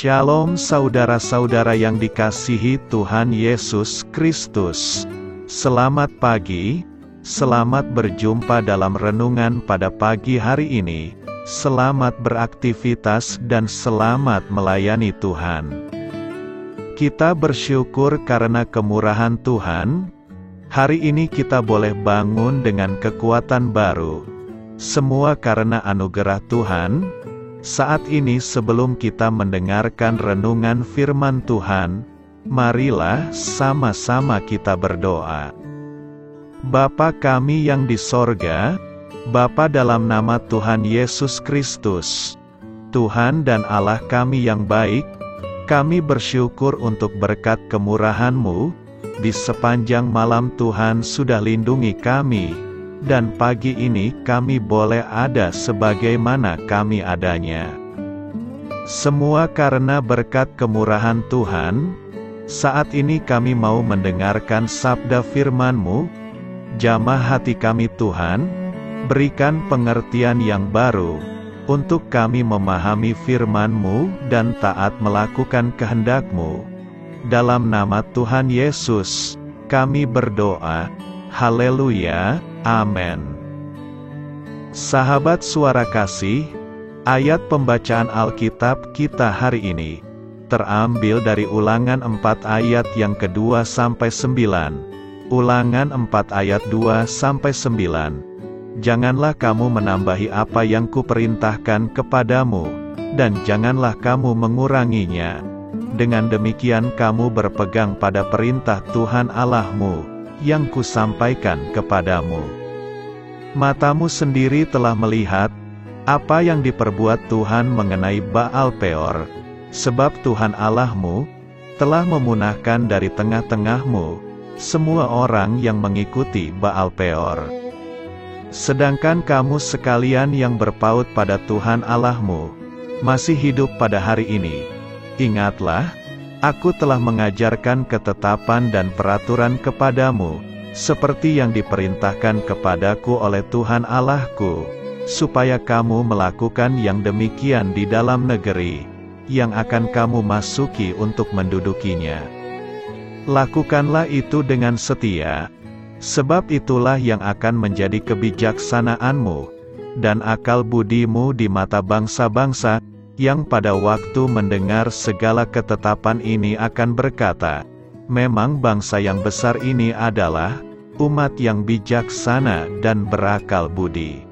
Shalom saudara-saudara yang dikasihi Tuhan Yesus Kristus. Selamat pagi, selamat berjumpa dalam renungan pada pagi hari ini. Selamat beraktivitas dan selamat melayani Tuhan. Kita bersyukur karena kemurahan Tuhan. Hari ini kita boleh bangun dengan kekuatan baru. Semua karena anugerah Tuhan. Saat ini sebelum kita mendengarkan renungan firman Tuhan, marilah sama-sama kita berdoa. Bapa kami yang di sorga, Bapa dalam nama Tuhan Yesus Kristus, Tuhan dan Allah kami yang baik, kami bersyukur untuk berkat kemurahan-Mu, di sepanjang malam Tuhan sudah lindungi kami, dan pagi ini kami boleh ada sebagaimana kami adanya. Semua karena berkat kemurahan Tuhan. Saat ini kami mau mendengarkan sabda firman-Mu. Jamah hati kami Tuhan, berikan pengertian yang baru, untuk kami memahami firman-Mu dan taat melakukan kehendak-Mu. Dalam nama Tuhan Yesus, kami berdoa. Haleluya. Amin. Sahabat suara kasih, ayat pembacaan Alkitab kita hari ini terambil dari Ulangan 4 ayat yang kedua sampai 9. Ulangan 4 ayat 2 sampai 9. Janganlah kamu menambahi apa yang kuperintahkan kepadamu, dan janganlah kamu menguranginya. Dengan demikian kamu berpegang pada perintah Tuhan Allahmu, yang kusampaikan kepadamu. Matamu sendiri telah melihat apa yang diperbuat Tuhan mengenai Baal Peor, sebab Tuhan Allahmu telah memunahkan dari tengah-tengahmu semua orang yang mengikuti Baal Peor. Sedangkan kamu sekalian yang berpaut pada Tuhan Allahmu masih hidup pada hari ini. Ingatlah, Aku telah mengajarkan ketetapan dan peraturan kepadamu, seperti yang diperintahkan kepadaku oleh Tuhan Allahku, supaya kamu melakukan yang demikian di dalam negeri, yang akan kamu masuki untuk mendudukinya. Lakukanlah itu dengan setia, sebab itulah yang akan menjadi kebijaksanaanmu, dan akal budimu di mata bangsa-bangsa, yang pada waktu mendengar segala ketetapan ini akan berkata, memang bangsa yang besar ini adalah umat yang bijaksana dan berakal budi.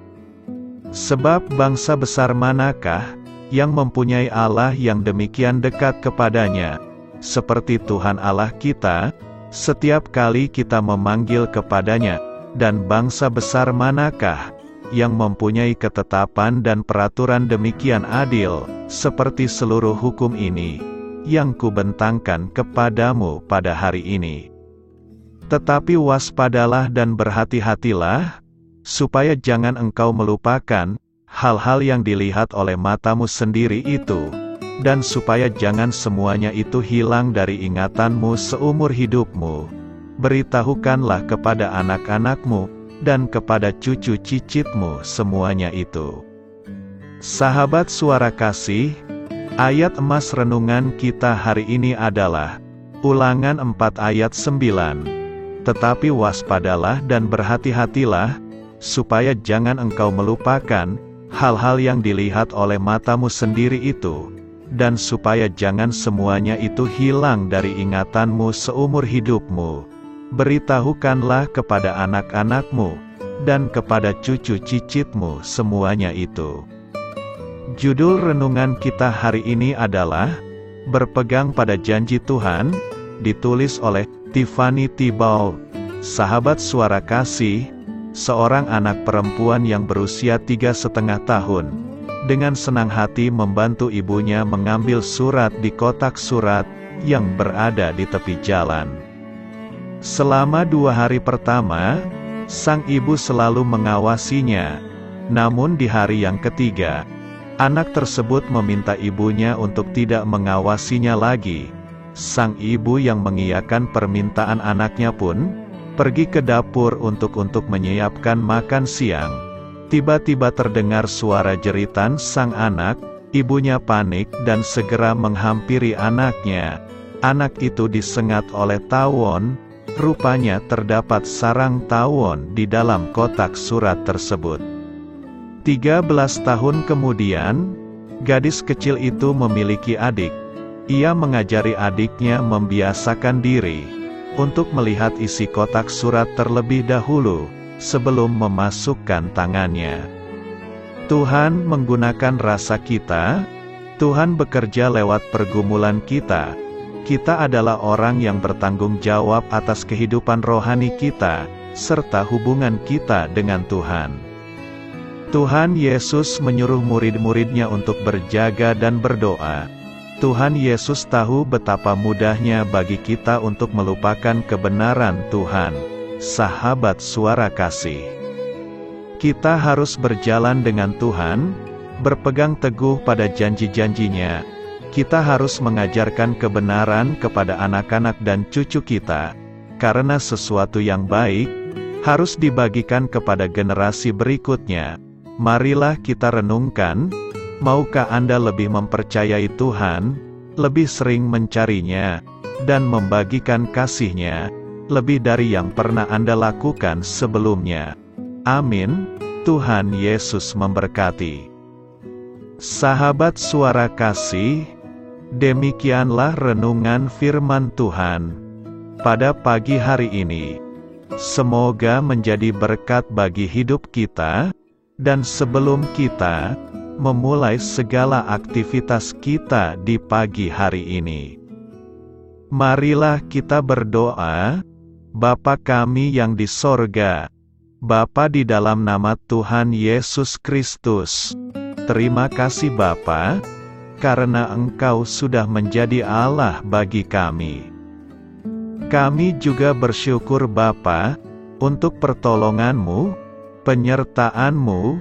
Sebab bangsa besar manakah yang mempunyai Allah yang demikian dekat kepadanya, seperti Tuhan Allah kita, setiap kali kita memanggil kepadanya, dan bangsa besar manakah yang mempunyai ketetapan dan peraturan demikian adil, seperti seluruh hukum ini, yang kubentangkan kepadamu pada hari ini. Tetapi waspadalah dan berhati-hatilah, supaya jangan engkau melupakan hal-hal yang dilihat oleh matamu sendiri itu, dan supaya jangan semuanya itu hilang dari ingatanmu seumur hidupmu. Beritahukanlah kepada anak-anakmu, dan kepada cucu cicitmu semuanya itu. Sahabat suara kasih, ayat emas renungan kita hari ini adalah Ulangan 4 ayat 9. Tetapi waspadalah dan berhati-hatilah, supaya jangan engkau melupakan hal-hal yang dilihat oleh matamu sendiri itu, dan supaya jangan semuanya itu hilang dari ingatanmu seumur hidupmu. Beritahukanlah kepada anak-anakmu, dan kepada cucu cicitmu semuanya itu. Judul renungan kita hari ini adalah Berpegang pada Janji Tuhan, ditulis oleh Tiffany Thibault. Sahabat suara kasih, seorang anak perempuan yang berusia 3,5 tahun, dengan senang hati membantu ibunya mengambil surat di kotak surat yang berada di tepi jalan. Selama 2 hari pertama, sang ibu selalu mengawasinya. Namun di hari yang ketiga, anak tersebut meminta ibunya untuk tidak mengawasinya lagi. Sang ibu yang mengiyakan permintaan anaknya pun pergi ke dapur untuk menyiapkan makan siang. Tiba-tiba terdengar suara jeritan sang anak, Ibunya panik dan segera menghampiri anaknya. Anak itu disengat oleh tawon. Rupanya terdapat sarang tawon di dalam kotak surat tersebut. 13 tahun kemudian, gadis kecil itu memiliki adik. Ia mengajari adiknya membiasakan diri untuk melihat isi kotak surat terlebih dahulu, sebelum memasukkan tangannya. Tuhan menggunakan rasa kita, Tuhan bekerja lewat pergumulan kita. Kita adalah orang yang bertanggung jawab atas kehidupan rohani kita, serta hubungan kita dengan Tuhan. Tuhan Yesus menyuruh murid-muridnya untuk berjaga dan berdoa. Tuhan Yesus tahu betapa mudahnya bagi kita untuk melupakan kebenaran Tuhan. Sahabat Suara Kasih, kita harus berjalan dengan Tuhan, berpegang teguh pada janji-janjinya. Kita harus mengajarkan kebenaran kepada anak-anak dan cucu kita, karena sesuatu yang baik harus dibagikan kepada generasi berikutnya. Marilah kita renungkan, maukah Anda lebih mempercayai Tuhan, lebih sering mencarinya, dan membagikan kasih-Nya, lebih dari yang pernah Anda lakukan sebelumnya? Amin. Tuhan Yesus memberkati. Sahabat Suara Kasih, demikianlah renungan firman Tuhan pada pagi hari ini. Semoga menjadi berkat bagi hidup kita, dan sebelum kita memulai segala aktivitas kita di pagi hari ini, marilah kita berdoa. Bapa kami yang di sorga, Bapa, di dalam nama Tuhan Yesus Kristus, terima kasih Bapa, karena Engkau sudah menjadi Allah bagi kami. Kami juga bersyukur Bapa, untuk pertolongan-Mu, penyertaan-Mu,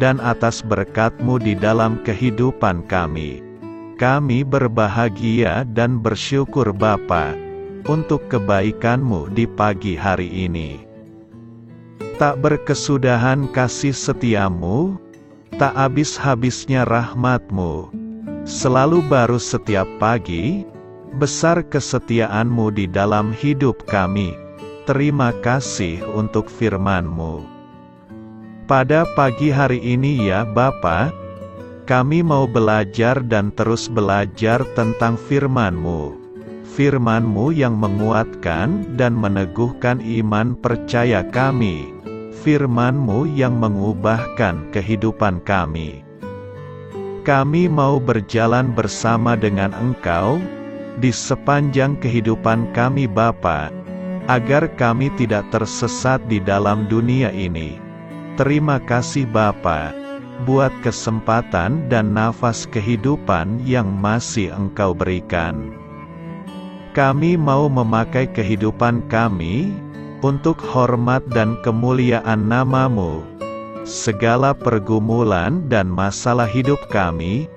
dan atas berkat-Mu di dalam kehidupan kami. Kami berbahagia dan bersyukur Bapa, untuk kebaikan-Mu di pagi hari ini. Tak berkesudahan kasih setia-Mu, tak habis-habisnya rahmat-Mu, selalu baru setiap pagi, besar kesetiaan-Mu di dalam hidup kami. Terima kasih untuk firman-Mu. Pada pagi hari ini ya Bapa, kami mau belajar dan terus belajar tentang firman-Mu. Firman-Mu yang menguatkan dan meneguhkan iman percaya kami. Firman-Mu yang mengubahkan kehidupan kami. Kami mau berjalan bersama dengan Engkau di sepanjang kehidupan kami Bapa, agar kami tidak tersesat di dalam dunia ini. Terima kasih Bapa, buat kesempatan dan nafas kehidupan yang masih Engkau berikan. Kami mau memakai kehidupan kami untuk hormat dan kemuliaan nama-Mu. Segala pergumulan dan masalah hidup kami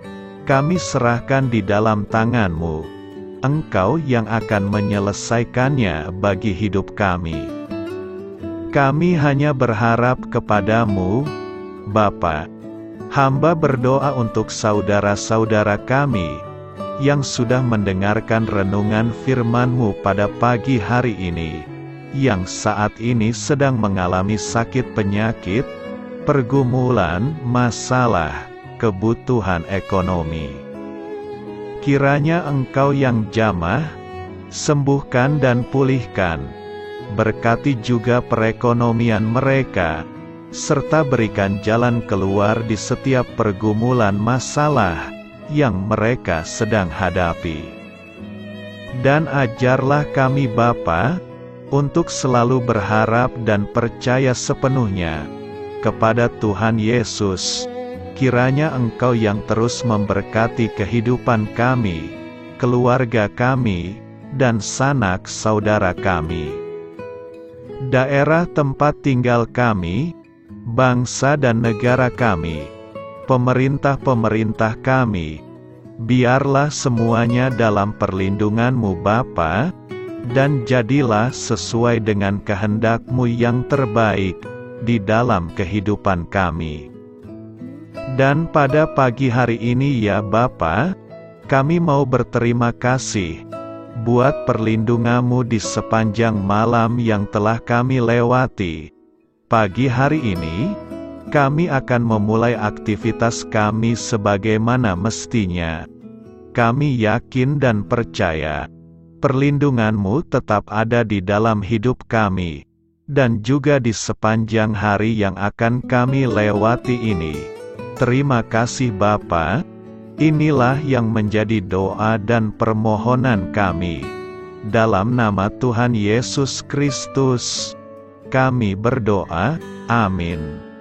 serahkan di dalam tangan-Mu. Engkau yang akan menyelesaikannya bagi hidup kami. Kami hanya berharap kepada-Mu, Bapa. Hamba berdoa untuk saudara-saudara kami yang sudah mendengarkan renungan firman-Mu pada pagi hari ini, yang saat ini sedang mengalami sakit penyakit, pergumulan, masalah, kebutuhan ekonomi. Kiranya Engkau yang jamah, sembuhkan dan pulihkan. Berkati juga perekonomian mereka, serta berikan jalan keluar di setiap pergumulan masalah yang mereka sedang hadapi. Dan ajarlah kami Bapa, untuk selalu berharap dan percaya sepenuhnya kepada Tuhan Yesus. Kiranya Engkau yang terus memberkati kehidupan kami, keluarga kami, dan sanak saudara kami, daerah tempat tinggal kami, bangsa dan negara kami, pemerintah-pemerintah kami. Biarlah semuanya dalam perlindungan-Mu Bapa, dan jadilah sesuai dengan kehendak-Mu yang terbaik di dalam kehidupan kami. Dan pada pagi hari ini ya Bapa, kami mau berterima kasih buat perlindungan-Mu di sepanjang malam yang telah kami lewati. Pagi hari ini, kami akan memulai aktivitas kami sebagaimana mestinya. Kami yakin dan percaya, perlindungan-Mu tetap ada di dalam hidup kami, dan juga di sepanjang hari yang akan kami lewati ini. Terima kasih Bapa. Inilah yang menjadi doa dan permohonan kami. Dalam nama Tuhan Yesus Kristus, kami berdoa. Amin.